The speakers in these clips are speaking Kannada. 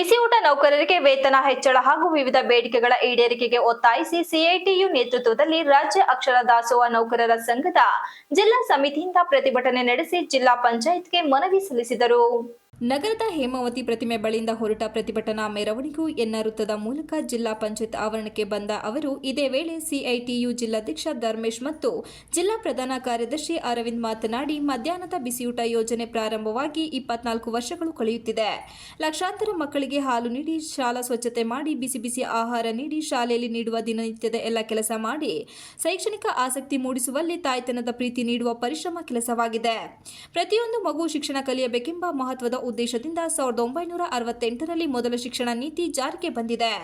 ಬಿಸಿ ಊಟ ನೌಕರರಿಗೆ ವೇತನ ಹೆಚ್ಚಳ ಹಾಗೂ ವಿವಿಧ ಬೇಡಿಕೆಗಳ ಈಡೇರಿಕೆಗೆ ಒತ್ತಾಯಿಸಿ ಸಿಐಟಿಯು ನೇತೃತ್ವದಲ್ಲಿ ರಾಜ್ಯ ಅಕ್ಷರ ದಾಸೋಹ ನೌಕರರ ಸಂಘದ ಜಿಲ್ಲಾ ಸಮಿತಿಯಿಂದ ಪ್ರತಿಭಟನೆ ನಡೆಸಿ ಜಿಲ್ಲಾ ಪಂಚಾಯತ್ಗೆ ಮನವಿ ಸಲ್ಲಿಸಿದರು. ನಗರದ ಹೇಮಾವತಿ ಪ್ರತಿಮೆ ಬಳಿಯಿಂದ ಹೊರಟ ಪ್ರತಿಭಟನಾ ಮೆರವಣಿಗೆಯು ಎನ್ನ ವೃತ್ತದ ಮೂಲಕ ಜಿಲ್ಲಾ ಪಂಚಾಯತ್ ಆವರಣಕ್ಕೆ ಬಂದ ಅವರು ಇದೇ ವೇಳೆ ಸಿಐಟಿಯು ಜಿಲ್ಲಾಧ್ಯಕ್ಷ ಧರ್ಮೇಶ್ ಮತ್ತು ಜಿಲ್ಲಾ ಪ್ರಧಾನ ಕಾರ್ಯದರ್ಶಿ ಅರವಿಂದ್ ಮಾತನಾಡಿ, ಮಧ್ಯಾಹ್ನದ ಬಿಸಿಯೂಟ ಯೋಜನೆ ಪ್ರಾರಂಭವಾಗಿ 24 ವರ್ಷಗಳು ಕಳೆಯುತ್ತಿದೆ. ಲಕ್ಷಾಂತರ ಮಕ್ಕಳಿಗೆ ಹಾಲು ನೀಡಿ, ಶಾಲಾ ಸ್ವಚ್ಛತೆ ಮಾಡಿ, ಬಿಸಿ ಬಿಸಿ ಆಹಾರ ನೀಡಿ, ಶಾಲೆಯಲ್ಲಿ ನೀಡುವ ದಿನನಿತ್ಯದ ಎಲ್ಲ ಕೆಲಸ ಮಾಡಿ, ಶೈಕ್ಷಣಿಕ ಆಸಕ್ತಿ ಮೂಡಿಸುವಲ್ಲಿ ತಾಯ್ತನದ ಪ್ರೀತಿ ನೀಡುವ ಪರಿಶ್ರಮ ಕೆಲಸವಾಗಿದೆ. ಪ್ರತಿಯೊಂದು ಮಗು ಶಿಕ್ಷಣ ಕಲಿಯಬೇಕೆಂಬ ಮಹತ್ವದ ಉದ್ದೇಶದಿಂದ 1968ರಲ್ಲಿ ಮೊದಲ ಶಿಕ್ಷಣ ನೀತಿ ಜಾರಿಗೆ ಬಂದಿದೆ.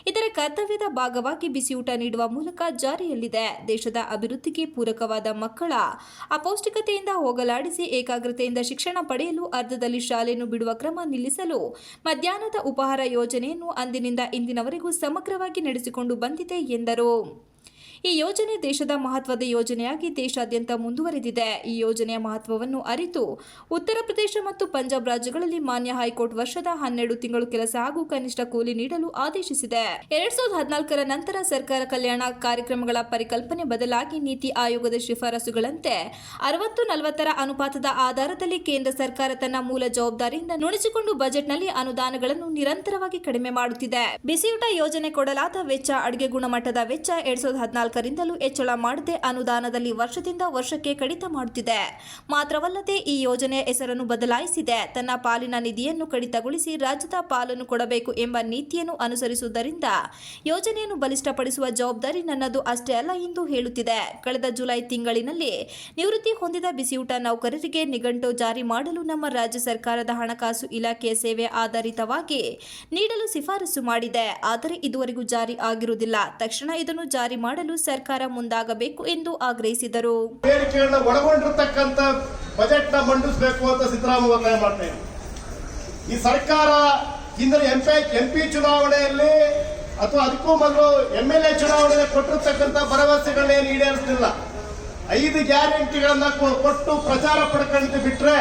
ಇದರ ಕರ್ತವ್ಯದ ಭಾಗವಾಗಿ ಬಿಸಿಯೂಟ ನೀಡುವ ಮೂಲಕ ಜಾರಿಯಲ್ಲಿದೆ. ದೇಶದ ಅಭಿವೃದ್ಧಿಗೆ ಪೂರಕವಾದ ಮಕ್ಕಳ ಅಪೌಷ್ಟಿಕತೆಯಿಂದ ಹೋಗಲಾಡಿಸಿ ಏಕಾಗ್ರತೆಯಿಂದ ಶಿಕ್ಷಣ ಪಡೆಯಲು ಅರ್ಧದಲ್ಲಿ ಶಾಲೆಯನ್ನು ಬಿಡುವ ಕ್ರಮ ನಿಲ್ಲಿಸಲು ಮಧ್ಯಾಹ್ನದ ಉಪಹಾರ ಯೋಜನೆಯನ್ನು ಅಂದಿನಿಂದ ಇಂದಿನವರೆಗೂ ಸಮಗ್ರವಾಗಿ ನಡೆಸಿಕೊಂಡು ಬಂದಿದೆ ಎಂದರು. ಈ ಯೋಜನೆ ದೇಶದ ಮಹತ್ವದ ಯೋಜನೆಯಾಗಿ ದೇಶಾದ್ಯಂತ ಮುಂದುವರೆದಿದೆ. ಈ ಯೋಜನೆಯ ಮಹತ್ವವನ್ನು ಅರಿತು ಉತ್ತರ ಪ್ರದೇಶ ಮತ್ತು ಪಂಜಾಬ್ ರಾಜ್ಯಗಳಲ್ಲಿ ಮಾನ್ಯ ಹೈಕೋರ್ಟ್ ವರ್ಷದ 12 ತಿಂಗಳು ಕೆಲಸ ಹಾಗೂ ಕನಿಷ್ಠ ಕೂಲಿ ನೀಡಲು ಆದೇಶಿಸಿದೆ. 2014ರ ನಂತರ ಸರ್ಕಾರ ಕಲ್ಯಾಣ ಕಾರ್ಯಕ್ರಮಗಳ ಪರಿಕಲ್ಪನೆ ಬದಲಾಗಿ ನೀತಿ ಆಯೋಗದ ಶಿಫಾರಸುಗಳಂತೆ 60-40ರ ಅನುಪಾತದ ಆಧಾರದಲ್ಲಿ ಕೇಂದ್ರ ಸರ್ಕಾರ ತನ್ನ ಮೂಲ ಜವಾಬ್ದಾರಿಯಿಂದ ನುಣುಚಿಕೊಂಡು ಬಜೆಟ್ನಲ್ಲಿ ಅನುದಾನಗಳನ್ನು ನಿರಂತರವಾಗಿ ಕಡಿಮೆ ಮಾಡುತ್ತಿದೆ. ಬಿಸಿಯೂಟ ಯೋಜನೆ ಕೊಡಲಾದ ವೆಚ್ಚ, ಅಡುಗೆ ಗುಣಮಟ್ಟದ ವೆಚ್ಚ 2014ರಿಂದಲೂ ಹೆಚ್ಚಳ ಮಾಡದೆ ಅನುದಾನದಲ್ಲಿ ವರ್ಷದಿಂದ ವರ್ಷಕ್ಕೆ ಕಡಿತ ಮಾಡುತ್ತಿದೆ. ಮಾತ್ರವಲ್ಲದೆ ಈ ಯೋಜನೆಯ ಹೆಸರನ್ನು ಬದಲಾಯಿಸಿದೆ. ತನ್ನ ಪಾಲಿನ ನಿಧಿಯನ್ನು ಕಡಿತಗೊಳಿಸಿ ರಾಜ್ಯದ ಪಾಲನ್ನು ಕೊಡಬೇಕು ಎಂಬ ನೀತಿಯನ್ನು ಅನುಸರಿಸುವುದರಿಂದ ಯೋಜನೆಯನ್ನು ಬಲಿಷ್ಠಪಡಿಸುವ ಜವಾಬ್ದಾರಿ ನನ್ನದು ಅಷ್ಟೇ ಅಲ್ಲ ಎಂದು ಹೇಳುತ್ತಿದೆ. ಕಳೆದ ಜುಲೈ ತಿಂಗಳಿನಲ್ಲಿ ನಿವೃತ್ತಿ ಹೊಂದಿದ ಬಿಸಿಯೂಟ ನೌಕರರಿಗೆ ನಿಘಂಟು ಜಾರಿ ಮಾಡಲು ನಮ್ಮ ರಾಜ್ಯ ಸರ್ಕಾರದ ಹಣಕಾಸು ಇಲಾಖೆಯ ಸೇವೆ ಆಧಾರಿತವಾಗಿ ನೀಡಲು ಶಿಫಾರಸು ಮಾಡಿದೆ. ಆದರೆ ಇದುವರೆಗೂ ಜಾರಿ ಆಗಿರುವುದಿಲ್ಲ. ತಕ್ಷಣ ಇದನ್ನು ಜಾರಿ ಮಾಡಲು ಸರ್ಕಾರ ಮುಂದಾಗಬೇಕು ಎಂದು ಆಗ್ರಹಿಸಿದರು. ಬೇಡಿಕೆಗಳನ್ನ ಒಳಗೊಂಡಿರತಕ್ಕಂತ ಬಜೆಟ್ ನ ಮಂಡಿಸಬೇಕು ಅಂತ ಸಿದ್ದರಾಮಯ್ಯ ಒತ್ತಾಯ ಮಾಡ್ತಾ ಇದ್ದಾರೆ. ಈ ಸರ್ಕಾರ ಹಿಂದಿನ ಎಂಪಿ ಚುನಾವಣೆಯಲ್ಲಿ ಅಥವಾ ಅದಕ್ಕೂ ಮೊದಲು MLA ಚುನಾವಣೆಯಲ್ಲಿ ಕೊಟ್ಟಿರತಕ್ಕಂತ ಭರವಸೆಗಳನ್ನೇನು ಈಡೇರಿಸಲಿಲ್ಲ. 5 ಗ್ಯಾರಂಟಿಗಳನ್ನ ಕೊಟ್ಟು ಪ್ರಚಾರ ಪಡ್ಕೊಂಡು ಬಿಟ್ರೆ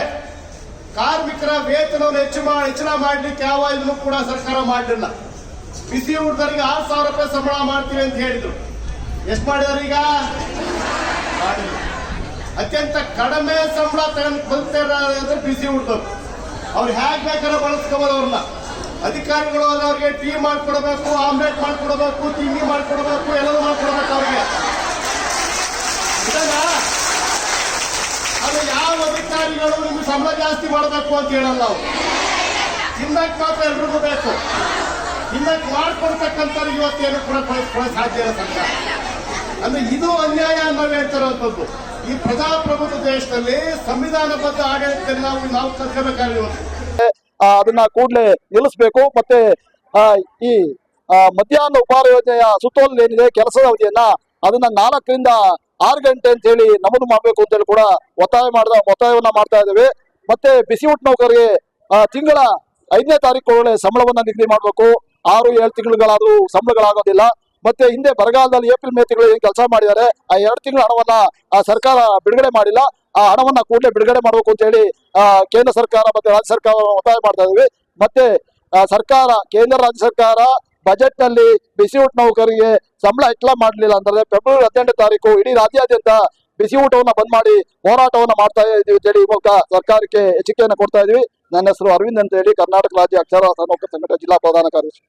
ಕಾರ್ಮಿಕರ ವೇತನವನ್ನು ಹೆಚ್ಚಳ ಮಾಡಲಿಕ್ಕೆ ಯಾವ ಇದನ್ನು ಕೂಡ ಸರ್ಕಾರ ಮಾಡಲಿಲ್ಲ. ಬಿಸಿ ಊಟದವರಿಗೆ 6,000 ರೂಪಾಯಿ ಸಂಬಳ ಮಾಡ್ತೀವಿ ಅಂತ ಹೇಳಿದ್ರು. ಎಷ್ಟು ಮಾಡಿದಾರೆ ಈಗ? ಮಾಡಿಲ್ಲ. ಅತ್ಯಂತ ಕಡಿಮೆ ಸಂಬಳ ತಗೊಂಡು ಬಿಸಿ ಊಟದವ್ರು ಅವ್ರು ಹೇಗೆ ಬೇಕಾದ್ರೆ ಬಳಸ್ಕೋಬೋದು. ಅವ್ರನ್ನ ಅಧಿಕಾರಿಗಳು ಅವ್ರಿಗೆ ಟೀ ಮಾಡ್ಕೊಡ್ಬೇಕು, ಆಮ್ಲೆಟ್ ಮಾಡ್ಕೊಡ್ಬೇಕು, ತಿಂಡಿ ಮಾಡ್ಕೊಡ್ಬೇಕು, ಎಲ್ಲವೂ ಮಾಡ್ಕೊಡ್ಬೇಕು ಅವ್ರಿಗೆ. ಅದು ಯಾವ ಅಧಿಕಾರಿಗಳು ನಿಮ್ಗೆ ಸಂಬಳ ಜಾಸ್ತಿ ಮಾಡಬೇಕು ಅಂತ ಹೇಳಲ್ಲ. ಅವ್ರು ತಿನ್ನಕ್ ಮಾತ್ರ ಎಲ್ರಿಗೂ ಬೇಕು. ತಿನ್ನಕ್ ಮಾಡ್ಕೊಡ್ತಕ್ಕಂಥವ್ರಿಗೆ ಇವತ್ತೇನು ಕೂಡ ಸಾಧ್ಯ ಇಲ್ಲ ಸರ್ಕಾರ. ಅಂದ್ರೆ ಇದು ಅನ್ಯಾಯ ನಾವು ಹೇಳ್ತಿರೋಂಥದ್ದು. ಈ ಪ್ರಜಾಪ್ರಭುತ್ವ ದೇಶದಲ್ಲಿ ಸಂವಿಧಾನಬದ್ಧ ಆಡಳಿತದಲ್ಲಿ ನಾವು ಕಲ್ತ್ಕೋಬೇಕಾಗಿರೋದು. ಅದನ್ನ ಕೂಡಲೇ ನಿಲ್ಲಿಸಬೇಕು. ಮತ್ತೆ ಈ ಮಧ್ಯಾಹ್ನ ಉಪಹಾರ ಯೋಜನೆಯ ಸುತ್ತೋಲೆ ಏನಿದೆ ಕೆಲಸದ ಅವಧಿಯನ್ನ ಅದನ್ನ 4ರಿಂದ 6 ಗಂಟೆ ಅಂತ ಹೇಳಿ ನಮೂದು ಮಾಡಬೇಕು ಅಂತ ಹೇಳಿ ಕೂಡ ಒತ್ತಾಯವನ್ನ ಮಾಡ್ತಾ ಇದ್ದೇವೆ. ಮತ್ತೆ ಬಿಸಿಯೂಟ ನೌಕರಿಗೆ ತಿಂಗಳ 5ನೇ ತಾರೀಕು ಸಂಬಳವನ್ನ ನಿಗದಿ ಮಾಡಬೇಕು. 6-7 ತಿಂಗಳುಗಳಾದ್ರೂ ಸಂಬಳಗಳಾಗೋದಿಲ್ಲ. ಮತ್ತೆ ಹಿಂದೆ ಬರಗಾಲದಲ್ಲಿ ಏಪ್ರಿಲ್ ಮೇ ತಿಂಗಳು ಕೆಲಸ ಮಾಡಿದ್ದಾರೆ. ಆ 2 ತಿಂಗಳ ಹಣವನ್ನ ಸರ್ಕಾರ ಬಿಡುಗಡೆ ಮಾಡಿಲ್ಲ. ಆ ಹಣವನ್ನ ಕೂಡಲೇ ಬಿಡುಗಡೆ ಮಾಡಬೇಕು ಅಂತ ಹೇಳಿ ಕೇಂದ್ರ ಸರ್ಕಾರ ಮತ್ತೆ ರಾಜ್ಯ ಸರ್ಕಾರ ಒತ್ತಾಯ ಮಾಡ್ತಾ ಇದ್ದೀವಿ. ಮತ್ತೆ ಸರ್ಕಾರ, ಕೇಂದ್ರ ರಾಜ್ಯ ಸರ್ಕಾರ ಬಜೆಟ್ ನಲ್ಲಿ ಬಿಸಿಯೂಟ ನೌಕರಿಗೆ ಸಂಬಳ ಹೆಚ್ಚಳ ಮಾಡಲಿಲ್ಲ ಅಂತಂದ್ರೆ ಫೆಬ್ರವರಿ 18ನೇ ತಾರೀಕು ಇಡೀ ರಾಜ್ಯಾದ್ಯಂತ ಬಿಸಿ ಊಟವನ್ನ ಬಂದ್ ಮಾಡಿ ಹೋರಾಟವನ್ನ ಮಾಡ್ತಾ ಇದೀವಿ ಅಂತ ಹೇಳಿ ಮೂಲಕ ಸರ್ಕಾರಕ್ಕೆ ಎಚ್ಚರಿಕೆಯನ್ನು ಕೊಡ್ತಾ ಇದೀವಿ. ನನ್ನ ಹೆಸರು ಅರವಿಂದ್ ಅಂತ ಹೇಳಿ, ಕರ್ನಾಟಕ ರಾಜ್ಯ ಅಕ್ಷರ ನೌಕರ ಸಂಘಟನೆ ಜಿಲ್ಲಾ ಪ್ರಧಾನ ಕಾರ್ಯದರ್ಶಿ.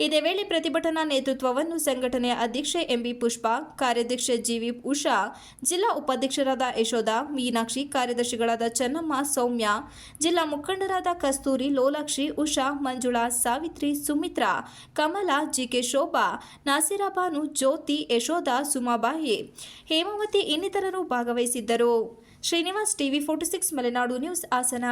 ಇದೇ ವೇಳೆ ಪ್ರತಿಭಟನಾ ನೇತೃತ್ವವನ್ನು ಸಂಘಟನೆಯ ಅಧ್ಯಕ್ಷೆ ಎಂಬಿ ಪುಷ್ಪಾ, ಕಾರ್ಯಾಧ್ಯಕ್ಷೆ ಜಿವಿ ಉಷಾ, ಜಿಲ್ಲಾ ಉಪಾಧ್ಯಕ್ಷರಾದ ಯಶೋಧ, ಮೀನಾಕ್ಷಿ, ಕಾರ್ಯದರ್ಶಿಗಳಾದ ಚೆನ್ನಮ್ಮ, ಸೌಮ್ಯ, ಜಿಲ್ಲಾ ಮುಖಂಡರಾದ ಕಸ್ತೂರಿ, ಲೋಲಾಕ್ಷಿ, ಉಷಾ, ಮಂಜುಳಾ, ಸಾವಿತ್ರಿ, ಸುಮಿತ್ರಾ, ಕಮಲ, ಜಿಕೆ ಶೋಭಾ, ನಾಸಿರಾ ಬಾನು, ಜ್ಯೋತಿ, ಯಶೋಧ, ಸುಮಾಬಾಯಿ, ಹೇಮಾವತಿ ಇನ್ನಿತರರು ಭಾಗವಹಿಸಿದ್ದರು. Srinivas, TV 46 Malenadu news, Hassan.